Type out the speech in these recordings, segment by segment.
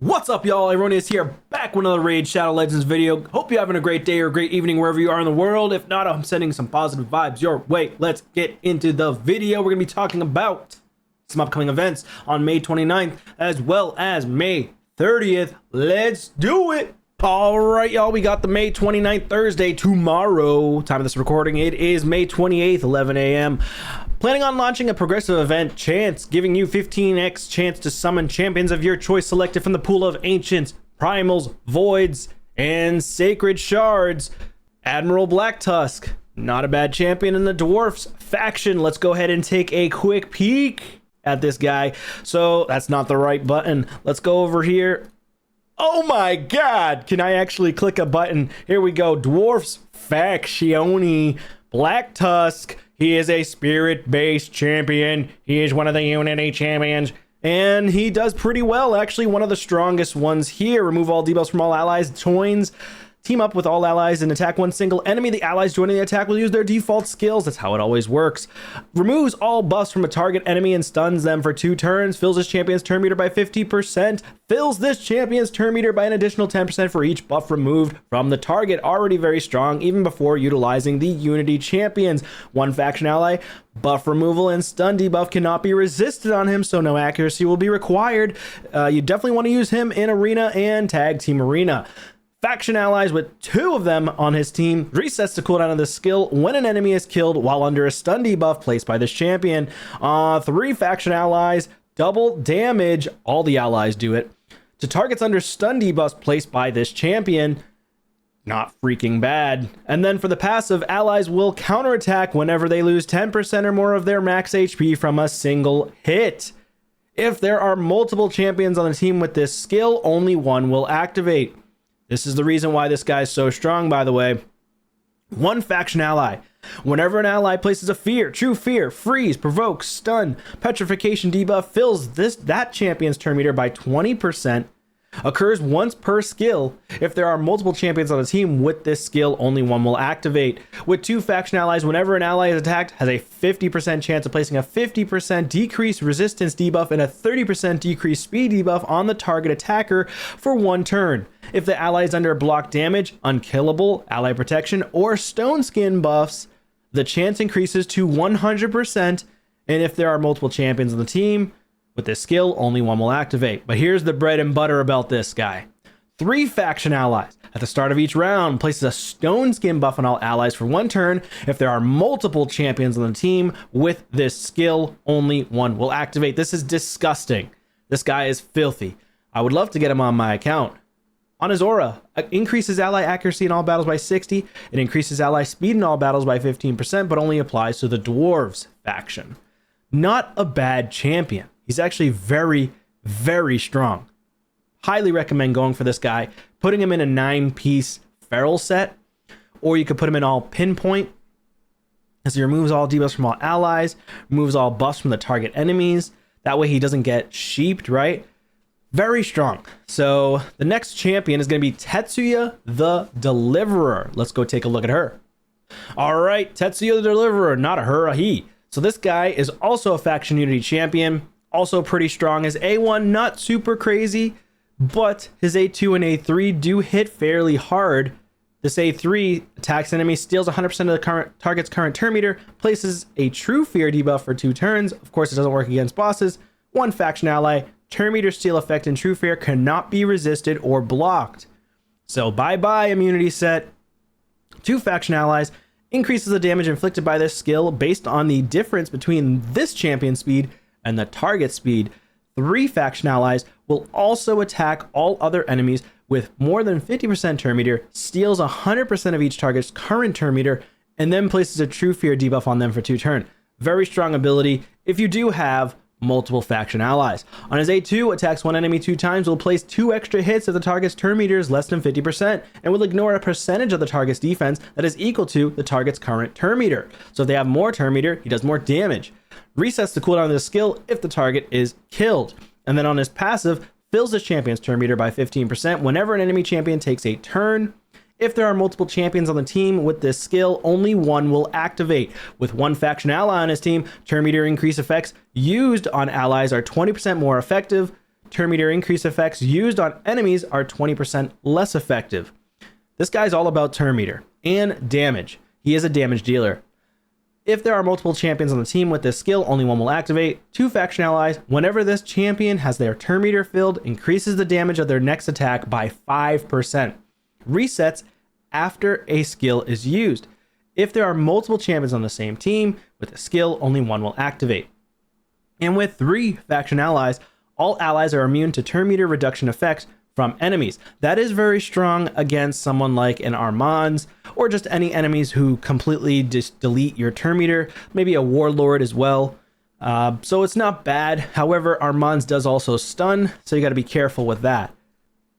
What's up, y'all? Erroneous here, back with another Raid Shadow Legends video. Hope you're having a great day or a great evening wherever you are in the world. If not, I'm sending some positive vibes your way. Let's get into the video. We're going to be talking about some upcoming events on May 29th as well as May 30th. Let's do it! All right, y'all, we got the May 29th, Thursday, tomorrow. Time of this recording, it is May 28th, 11 a.m. Planning on launching a progressive event, Chance, giving you 15x chance to summon champions of your choice selected from the pool of Ancients, Primals, Voids, and Sacred Shards. Admiral Blacktusk, not a bad champion in the Dwarfs faction. Let's go ahead and take a quick peek at this guy. So that's not the right button. Let's go over here. Oh my god, can I actually click a button? Here we go. Dwarfs Shioni, Blacktusk. He is a spirit-based champion. He is one of the Unity champions. And he does pretty well, actually one of the strongest ones here. Remove all debuffs from all allies, joins. Team up with all allies and attack one single enemy. The allies joining the attack will use their default skills. That's how it always works. Removes all buffs from a target enemy and stuns them for 2 turns. Fills this champion's turn meter by 50%. Fills this champion's turn meter by an additional 10% for each buff removed from the target. Already very strong, even before utilizing the Unity champions. One faction ally, buff removal and stun debuff cannot be resisted on him, so no accuracy will be required. You definitely want to use him in Arena and Tag Team Arena. Faction allies with 2 of them on his team resets the cooldown of this skill when an enemy is killed while under a stun debuff placed by this champion. 3 faction allies, double damage, all the allies do it, to targets under stun debuffs placed by this champion. Not freaking bad. And then for the passive, allies will counterattack whenever they lose 10% or more of their max HP from a single hit. If there are multiple champions on the team with this skill, only one will activate. This is the reason why this guy is so strong, by the way. One faction ally. Whenever an ally places a fear, true fear, freeze, provoke, stun, petrification debuff, fills that champion's turn meter by 20%. Occurs once per skill. If there are multiple champions on the team with this skill, only one will activate. With 2 faction allies, whenever an ally is attacked, has a 50% chance of placing a 50% decreased resistance debuff and a 30% decreased speed debuff on the target attacker for 1 turn. If the ally is under block damage, unkillable, ally protection, or stone skin buffs, the chance increases to 100%. And if there are multiple champions on the team with this skill, only one will activate. But here's the bread and butter about this guy. 3 faction allies. At the start of each round, places a stone skin buff on all allies for 1 turn. If there are multiple champions on the team with this skill, only one will activate. This is disgusting. This guy is filthy. I would love to get him on my account. On his aura, increases ally accuracy in all battles by 60. It increases ally speed in all battles by 15%, but only applies to the Dwarves faction. Not a bad champion. He's actually very, very strong. Highly recommend going for this guy, putting him in a 9-piece feral set, or you could put him in all pinpoint, as he removes all debuffs from all allies, removes all buffs from the target enemies. That way he doesn't get sheeped, right? Very strong. So the next champion is going to be Tetsuya the Deliverer. Let's go take a look at her. All right, Tetsuya the Deliverer, not a her, a he. So this guy is also a faction unity champion. Also pretty strong. His A1 not super crazy, but his A2 and A3 do hit fairly hard. This A3 attacks enemies, steals 100% of the target's current turn meter, places a true fear debuff for 2 turns. Of course, it doesn't work against bosses. 1 faction ally, turn meter steal effect and true fear cannot be resisted or blocked. So bye-bye immunity set. 2 faction allies, increases the damage inflicted by this skill based on the difference between this champion speed and the target speed. 3 faction allies will also attack all other enemies with more than 50% turn meter, steals 100% of each target's current turn meter, and then places a true fear debuff on them for 2 turns. Very strong ability if you do have multiple faction allies. On his A2, attacks 1 enemy 2 times, will place 2 extra hits if the target's turn meter is less than 50%, and will ignore a percentage of the target's defense that is equal to the target's current turn meter. So if they have more turn meter, he does more damage. Resets the cooldown of this skill if the target is killed. And then on his passive, fills this champion's turn meter by 15% whenever an enemy champion takes a turn. If there are multiple champions on the team with this skill, only one will activate. With one faction ally on his team, turn meter increase effects used on allies are 20% more effective. turn meter increase effects used on enemies are 20% less effective. This guy's all about turn meter and damage. He is a damage dealer. If there are multiple champions on the team with this skill, only one will activate. 2 faction allies, whenever this champion has their turn meter filled, increases the damage of their next attack by 5%. Resets after a skill is used. If there are multiple champions on the same team with a skill, only one will activate. And with 3 faction allies, all allies are immune to turn meter reduction effects from enemies. That is very strong against someone like an Armand's or just any enemies who completely just delete your turn meter, maybe a warlord as well. So it's not bad. However, Armand's does also stun, so you got to be careful with that.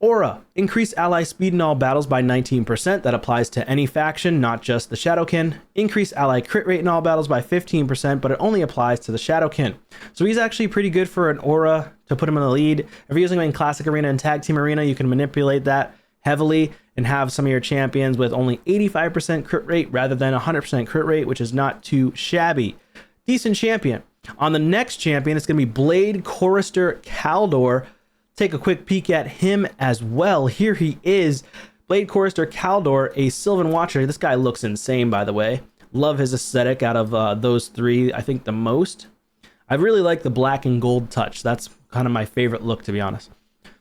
Aura, increase ally speed in all battles by 19%. That applies to any faction, not just the Shadowkin. Increase ally crit rate in all battles by 15%, but it only applies to the Shadowkin. So he's actually pretty good for an aura to put him in the lead. If you're using him in Classic Arena and Tag Team Arena, you can manipulate that heavily and have some of your champions with only 85% crit rate rather than 100% crit rate, which is not too shabby. Decent champion. On the next champion, it's going to be Blade Chorister Caldor. Take a quick peek at him as well. Here he is, Blade Chorister Caldor, a Sylvan Watcher. This guy looks insane, by the way. Love his aesthetic out of those 3, I think the most. I really like the black and gold touch. That's kind of my favorite look, to be honest.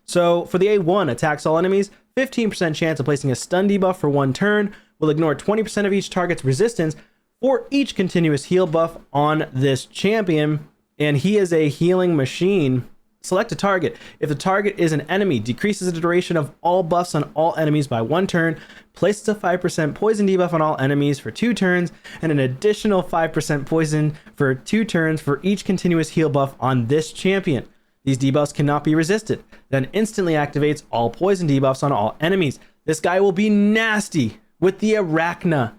So for the A1, attacks all enemies, 15% chance of placing a stun debuff for 1 turn, will ignore 20% of each target's resistance for each continuous heal buff on this champion, and he is a healing machine. Select a target. If the target is an enemy, decreases the duration of all buffs on all enemies by 1 turn, places a 5% poison debuff on all enemies for 2 turns, and an additional 5% poison for 2 turns for each continuous heal buff on this champion. These debuffs cannot be resisted. Then instantly activates all poison debuffs on all enemies. This guy will be nasty with the Arachna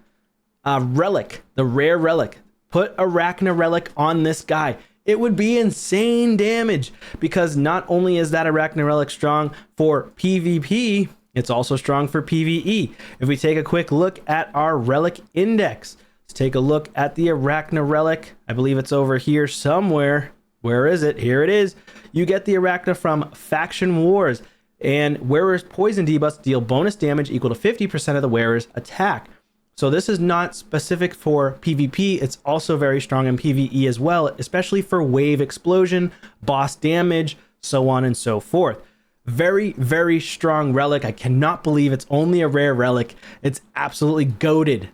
relic, the rare relic. Put Arachna relic on this guy. It would be insane damage because not only is that Arachna relic strong for PvP, it's also strong for PvE. If we take a quick look at our relic index, let's take a look at the Arachna relic. I believe it's over here somewhere. Where is it? Here it is. You get the Arachna from Faction Wars, and wearer's poison debuffs deal bonus damage equal to 50% of the wearer's attack. So this is not specific for PvP, it's also very strong in PvE as well, especially for wave explosion, boss damage, so on and so forth. Very, very strong relic. I cannot believe it's only a rare relic. It's absolutely goated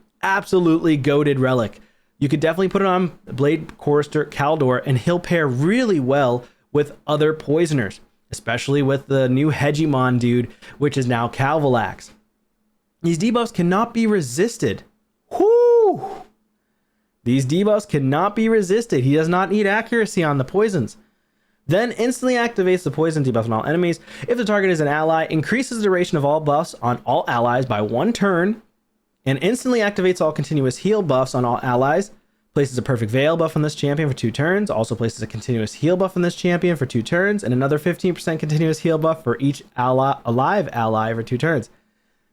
relic. You could definitely put it on Blade Chorister Caldor, and he'll pair really well with other poisoners, especially with the new Hegemon dude, which is now Calvalax. These debuffs cannot be resisted. Whoo! These debuffs cannot be resisted. He does not need accuracy on the poisons. Then instantly activates the poison debuff on all enemies. If the target is an ally, increases the duration of all buffs on all allies by 1 turn, and instantly activates all continuous heal buffs on all allies. Places a perfect veil buff on this champion for 2 turns. Also places a continuous heal buff on this champion for 2 turns, and another 15% continuous heal buff for each alive ally for 2 turns.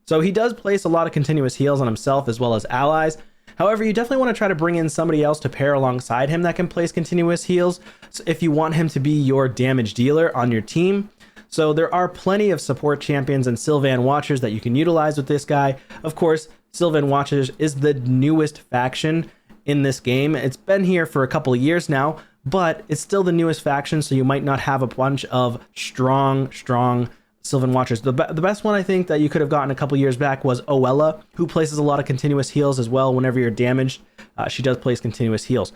So he does place a lot of continuous heals on himself as well as allies. However, you definitely want to try to bring in somebody else to pair alongside him that can place continuous heals if you want him to be your damage dealer on your team. So there are plenty of support champions and Sylvan Watchers that you can utilize with this guy. Of course, Sylvan Watchers is the newest faction in this game. It's been here for a couple of years now, but it's still the newest faction, so you might not have a bunch of strong Sylvan Watchers. The best one I think that you could have gotten a couple years back was Oella, who places a lot of continuous heals as well whenever you're damaged. She does place continuous heals.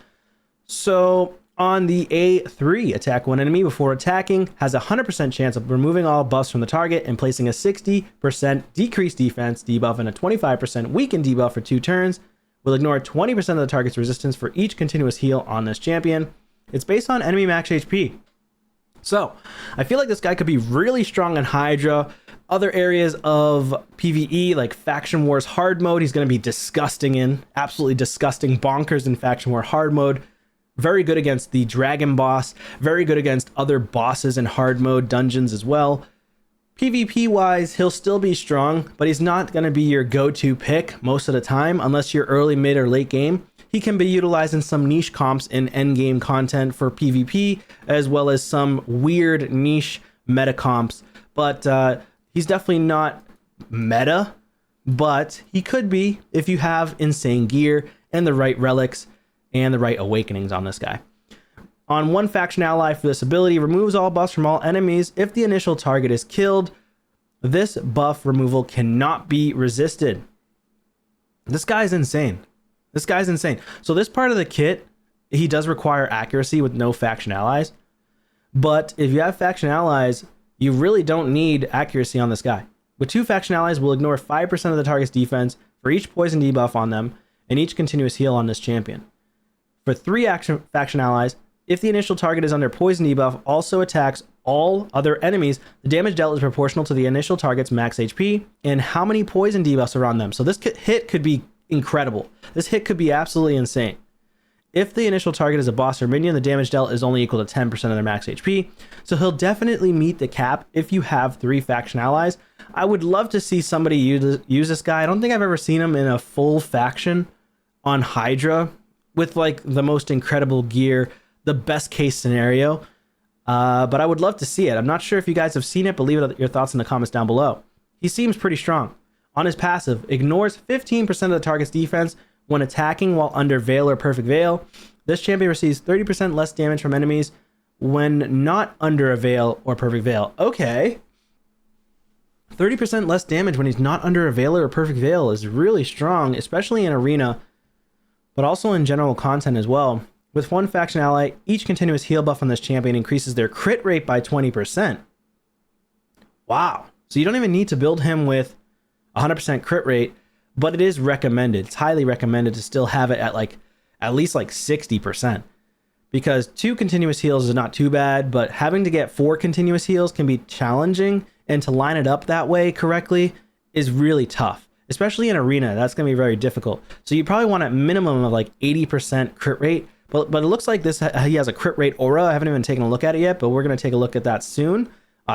So on the A3, attack one enemy before attacking, has a 100% chance of removing all buffs from the target and placing a 60% decreased defense debuff and a 25% weakened debuff for 2 turns. Will ignore 20% of the target's resistance for each continuous heal on this champion. It's based on enemy max HP. So, I feel like this guy could be really strong in Hydra. Other areas of PvE, like Faction Wars Hard Mode, he's going to be disgusting in. Absolutely disgusting, bonkers in Faction War Hard Mode. Very good against the Dragon Boss. Very good against other bosses in Hard Mode dungeons as well. PvP-wise, he'll still be strong, but he's not going to be your go-to pick most of the time, unless you're early, mid, or late game. He can be utilized in some niche comps in endgame content for PvP, as well as some weird niche meta comps, but he's definitely not meta, but he could be if you have insane gear and the right relics and the right awakenings on this guy. On one faction ally for this ability, removes all buffs from all enemies. If the initial target is killed, this buff removal cannot be resisted. This guy's insane. This guy's insane. So this part of the kit, he does require accuracy with no faction allies. But if you have faction allies, you really don't need accuracy on this guy. With 2 faction allies, we'll ignore 5% of the target's defense for each poison debuff on them and each continuous heal on this champion. For 3 faction allies, if the initial target is under poison debuff, also attacks all other enemies, the damage dealt is proportional to the initial target's max HP and how many poison debuffs are on them. So this hit could be incredible. This hit could be absolutely insane. If the initial target is a boss or minion, the damage dealt is only equal to 10% of their max HP. So he'll definitely meet the cap if you have 3 faction allies. I would love to see somebody use this guy. I don't think I've ever seen him in a full faction on Hydra with like the most incredible gear, the best case scenario. But I would love to see it. I'm not sure if you guys have seen it, but leave your thoughts in the comments down below. He seems pretty strong. On his passive, ignores 15% of the target's defense when attacking while under Veil or Perfect Veil. This champion receives 30% less damage from enemies when not under a Veil or Perfect Veil. Okay. 30% less damage when he's not under a Veil or a Perfect Veil is really strong, especially in Arena, but also in general content as well. With 1 faction ally, each continuous heal buff on this champion increases their crit rate by 20%. Wow. So you don't even need to build him with 100% crit rate, but it is recommended. It's highly recommended to still have it at least 60%, because 2 continuous heals is not too bad, but having to get 4 continuous heals can be challenging, and to line it up that way correctly is really tough, especially in Arena. That's going to be very difficult. So you probably want a minimum of 80% crit rate, but it looks like he has a crit rate aura. I haven't even taken a look at it yet, but we're going to take a look at that soon.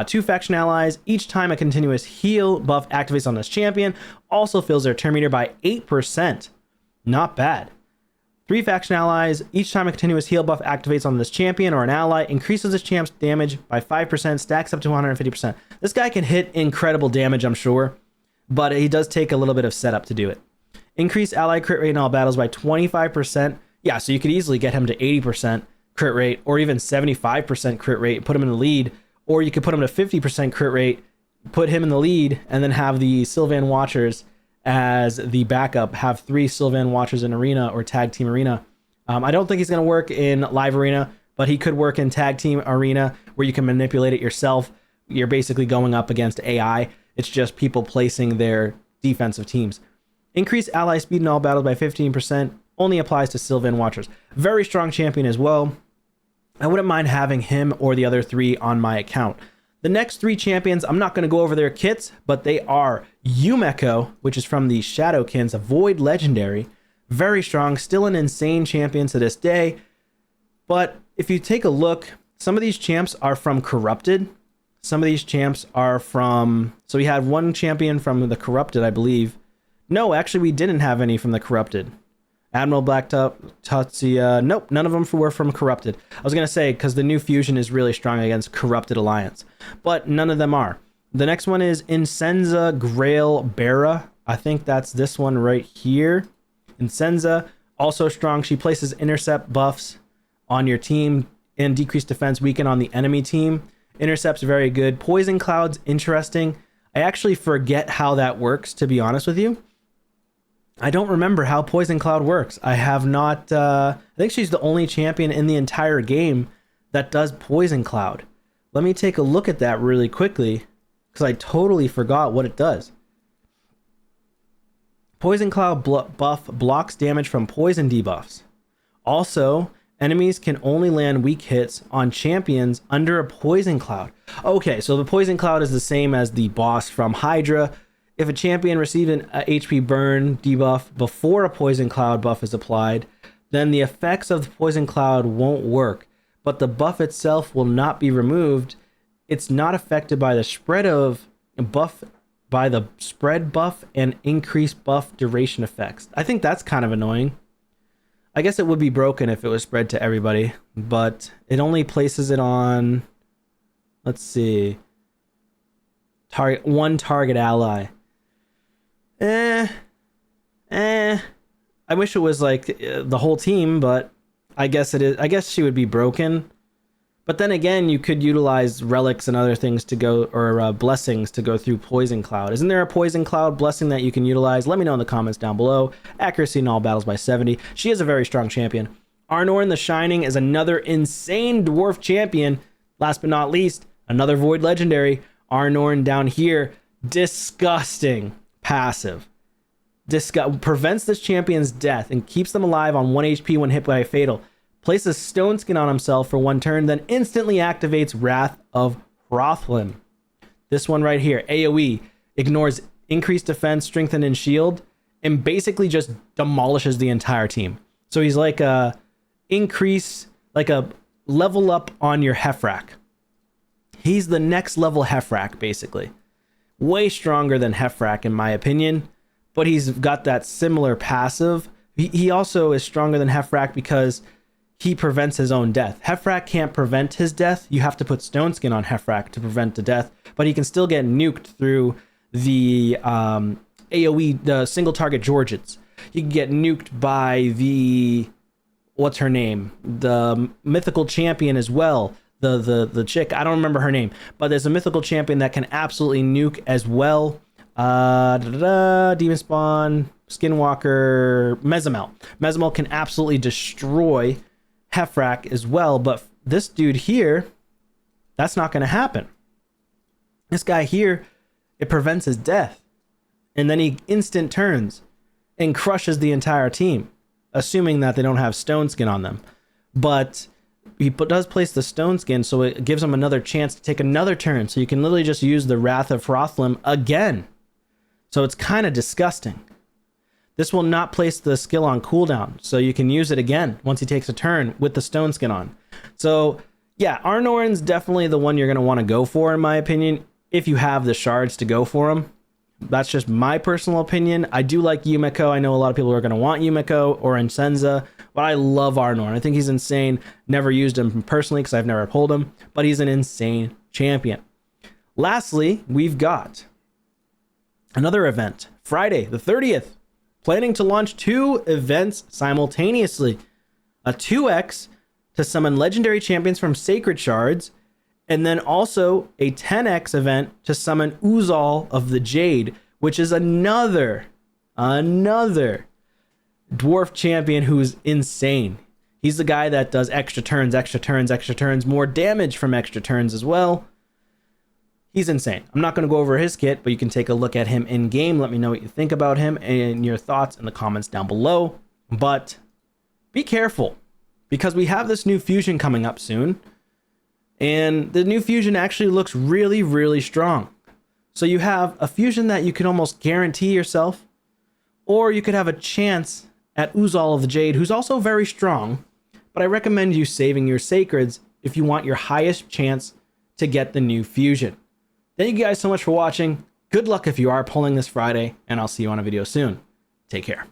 2 faction allies, each time a continuous heal buff activates on this champion, also fills their turn meter by 8%. Not bad. 3 faction allies, each time a continuous heal buff activates on this champion or an ally, increases this champ's damage by 5%, stacks up to 150%. This guy can hit incredible damage, I'm sure, but he does take a little bit of setup to do it. Increase ally crit rate in all battles by 25%. Yeah, so you could easily get him to 80% crit rate or even 75% crit rate, put him in the lead. Or you could put him to 50% crit rate, put him in the lead, and then have the Sylvan Watchers as the backup. Have 3 Sylvan Watchers in Arena or Tag Team Arena. I don't think he's going to work in Live Arena, but he could work in Tag Team Arena where you can manipulate it yourself. You're basically going up against AI. It's just people placing their defensive teams. Increase ally speed in all battles by 15%. Only applies to Sylvan Watchers. Very strong champion as well. I wouldn't mind having him or the other 3 on my account. The next 3 champions, I'm not going to go over their kits, but they are Yumeko, which is from the Shadowkins, a Void Legendary. Very strong, still an insane champion to this day. But if you take a look, some of these champs are from Corrupted. Some of these champs are from... So we had 1 champion from the Corrupted, I believe. No, actually we didn't have any from the Corrupted. Admiral Blacktop, Tetsuya, nope, none of them were from Corrupted. I was going to say, because the new fusion is really strong against Corrupted Alliance, but none of them are. The next one is Incenza Grail Bearer. I think that's this one right here. Incenza, also strong. She places intercept buffs on your team and decreased defense weaken on the enemy team. Intercept's very good. Poison Cloud's interesting. I actually forget how that works, to be honest with you. I don't remember how Poison Cloud works. I have not... I think she's the only champion in the entire game that does Poison Cloud. Let me take a look at that really quickly, because I totally forgot what it does. Poison Cloud buff blocks damage from poison debuffs. Also, enemies can only land weak hits on champions under a Poison Cloud. Okay, so the Poison Cloud is the same as the boss from Hydra. If a champion receives an HP burn debuff before a Poison Cloud buff is applied, then the effects of the Poison Cloud won't work, but the buff itself will not be removed. It's not affected by the spread of buff, by the spread buff and increased buff duration effects. I think that's kind of annoying. I guess it would be broken if it was spread to everybody, but it only places it on, let's see, One target ally. I wish it was like the whole team, but I guess it is. I guess she would be broken. But then again, you could utilize relics and other things to go, or blessings to go through Poison Cloud. Isn't there a Poison Cloud blessing that you can utilize? Let me know in the comments down below. Accuracy in all battles by 70. She is a very strong champion. Arnor in the Shining is another insane dwarf champion. Last but not least, another Void Legendary. Arnor down here, disgusting passive. Prevents this champion's death and keeps them alive on 1 HP when hit by a fatal. Places Stone Skin on himself for 1 turn, then instantly activates Wrath of Hrothlim. This one right here, AoE, ignores increased defense, strengthen, and shield, and basically just demolishes the entire team. So he's like a level up on your Heffrack. He's the next level Heffrack, basically. Way stronger than Heffrack, in my opinion, but he's got that similar passive. He also is stronger than Heffrack because he prevents his own death. Heffrack can't prevent his death. You have to put Stone Skin on Heffrack to prevent the death, but he can still get nuked through the AoE, the single target Georgians. You can get nuked by the, what's her name? The mythical champion as well. The chick, I don't remember her name, but there's a mythical champion that can absolutely nuke as well. Demon Spawn, Skinwalker, Mezimel. Mezimel can absolutely destroy Heffrack as well, but this dude here, that's not going to happen. This guy here, it prevents his death, and then he instant turns and crushes the entire team, assuming that they don't have Stone Skin on them. But he does place the Stone Skin, so it gives him another chance to take another turn, so you can literally just use the Wrath of Hrothlim again. So it's kind of disgusting. This will not place the skill on cooldown, so you can use it again once he takes a turn with the Stone Skin on. So yeah, Arnorin's definitely the one you're going to want to go for, in my opinion, if you have the shards to go for him. That's just my personal opinion. I do like Yumiko. I know a lot of people are going to want Yumiko or Incenza, but I love Arnor. I think he's insane. Never used him personally because I've never pulled him, but he's an insane champion. Lastly, we've got another event, Friday the 30th. Planning to launch 2 events simultaneously. A 2x to summon legendary champions from Sacred Shards, and then also a 10x event to summon Uzal of the Jade, which is another dwarf champion who's insane. He's the guy that does extra turns, more damage from extra turns as well. He's insane. I'm not going to go over his kit, but you can take a look at him in game. Let me know what you think about him and your thoughts in the comments down below. But be careful, because we have this new fusion coming up soon, and the new fusion actually looks really, really strong. So you have a fusion that you can almost guarantee yourself, or you could have a chance at Uzal of the Jade, who's also very strong, but I recommend you saving your sacreds if you want your highest chance to get the new fusion. Thank you guys so much for watching. Good luck if you are pulling this Friday, and I'll see you on a video soon. Take care.